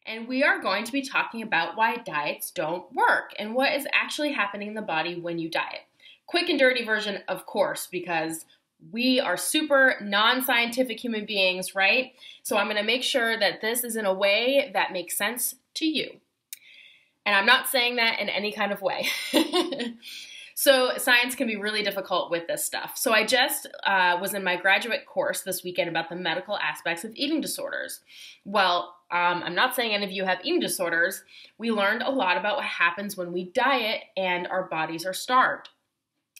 And we are going to be talking about why diets don't work and what is actually happening in the body when you diet. Quick and dirty version, of course, because we are super non-scientific human beings, right? So I'm going to make sure that this is in a way that makes sense to you. And I'm not saying that in any kind of way. So science can be really difficult with this stuff. So I just was in my graduate course this weekend about the medical aspects of eating disorders. Well, I'm not saying any of you have eating disorders. We learned a lot about what happens when we diet and our bodies are starved.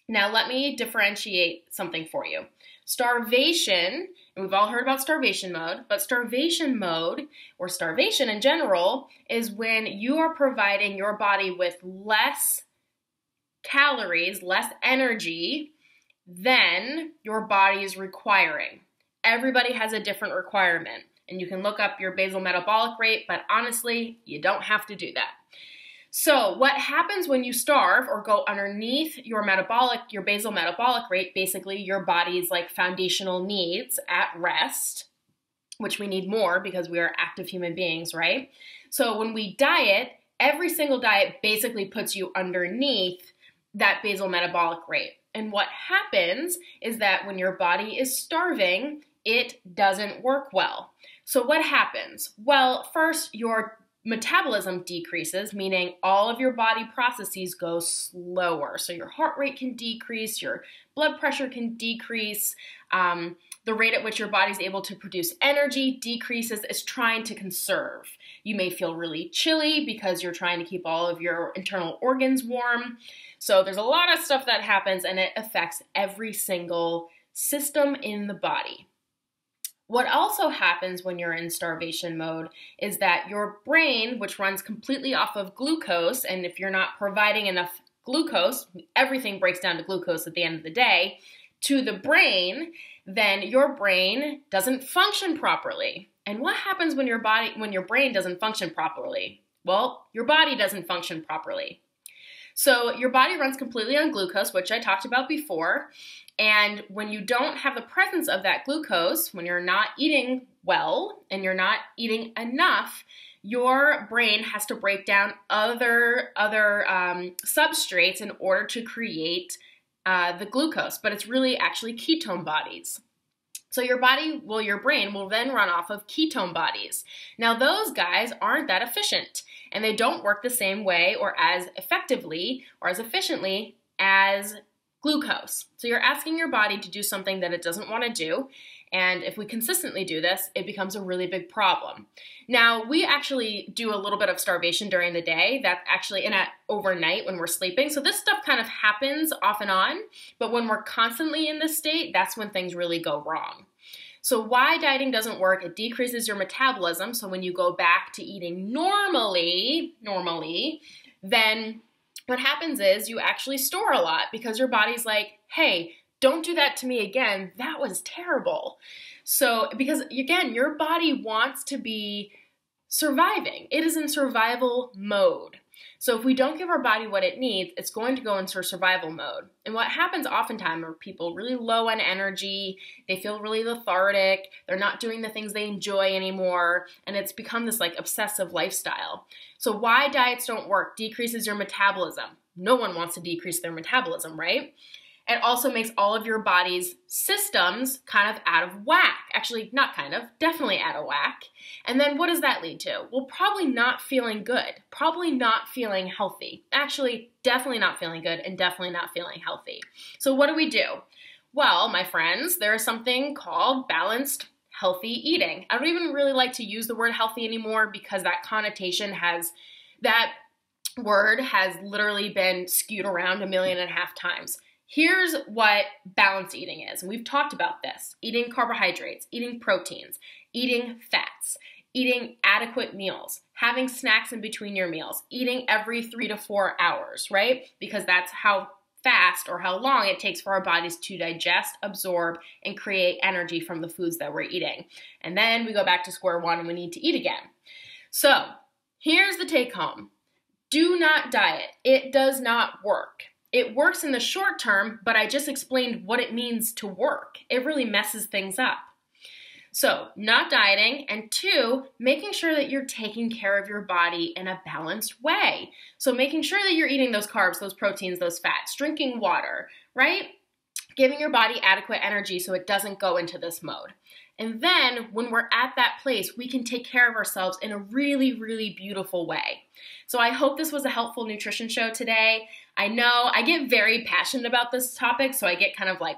Now let me differentiate something for you. Starvation, and we've all heard about starvation mode, but starvation mode, or starvation in general, is when you are providing your body with less calories, less energy than your body is requiring. Everybody has a different requirement, and you can look up your basal metabolic rate, but honestly, you don't have to do that. So what happens when you starve or go underneath your basal metabolic rate, basically your body's like foundational needs at rest, which we need more because we are active human beings, right? So when we diet, every single diet basically puts you underneath that basal metabolic rate. And what happens is that when your body is starving, it doesn't work well. So what happens? Well, first, your metabolism decreases, meaning all of your body processes go slower. So your heart rate can decrease, your blood pressure can decrease, the rate at which your body's able to produce energy decreases. It's trying to conserve. You may feel really chilly because you're trying to keep all of your internal organs warm. So there's a lot of stuff that happens and it affects every single system in the body. What also happens when you're in starvation mode is that your brain, which runs completely off of glucose, and if you're not providing enough glucose, everything breaks down to glucose at the end of the day, to the brain, then your brain doesn't function properly. And what happens when your brain doesn't function properly? Well, your body doesn't function properly. So your body runs completely on glucose, which I talked about before. And when you don't have the presence of that glucose, when you're not eating well and you're not eating enough, your brain has to break down other substrates in order to create the glucose. But it's really actually ketone bodies. So your brain will then run off of ketone bodies. Now those guys aren't that efficient and they don't work the same way or as effectively or as efficiently as glucose. So you're asking your body to do something that it doesn't want to do. And if we consistently do this, it becomes a really big problem. Now, we actually do a little bit of starvation during the day. That's actually overnight when we're sleeping. So this stuff kind of happens off and on. But when we're constantly in this state, that's when things really go wrong. So why dieting doesn't work, it decreases your metabolism. So when you go back to eating normally, then what happens is you actually store a lot because your body's like, hey, don't do that to me again. That was terrible. So because again, your body wants to be surviving. It is in survival mode. So if we don't give our body what it needs, it's going to go into survival mode. And what happens oftentimes are people really low on energy, they feel really lethargic, they're not doing the things they enjoy anymore, and it's become this like obsessive lifestyle. So why diets don't work? Decreases your metabolism. No one wants to decrease their metabolism, right? It also makes all of your body's systems kind of out of whack. Actually, not kind of, definitely out of whack. And then what does that lead to? Well, probably not feeling good, probably not feeling healthy. Actually, definitely not feeling good and definitely not feeling healthy. So what do? Well, my friends, there is something called balanced healthy eating. I don't even really like to use the word healthy anymore because that word has literally been skewed around 1.5 million times. Here's what balanced eating is, and we've talked about this. Eating carbohydrates, eating proteins, eating fats, eating adequate meals, having snacks in between your meals, eating every 3 to 4 hours, right? Because that's how fast or how long it takes for our bodies to digest, absorb, and create energy from the foods that we're eating. And then we go back to square one and we need to eat again. So here's the take home. Do not diet. It does not work. It works in the short term, but I just explained what it means to work. It really messes things up. So, not dieting, and 2, making sure that you're taking care of your body in a balanced way. So, making sure that you're eating those carbs, those proteins, those fats, drinking water, right? Giving your body adequate energy so it doesn't go into this mode. And then when we're at that place, we can take care of ourselves in a really, really beautiful way. So I hope this was a helpful nutrition show today. I know I get very passionate about this topic, so I get kind of like,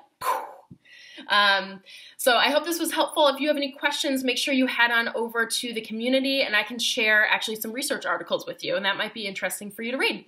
so I hope this was helpful. If you have any questions, make sure you head on over to the community and I can share actually some research articles with you, and that might be interesting for you to read.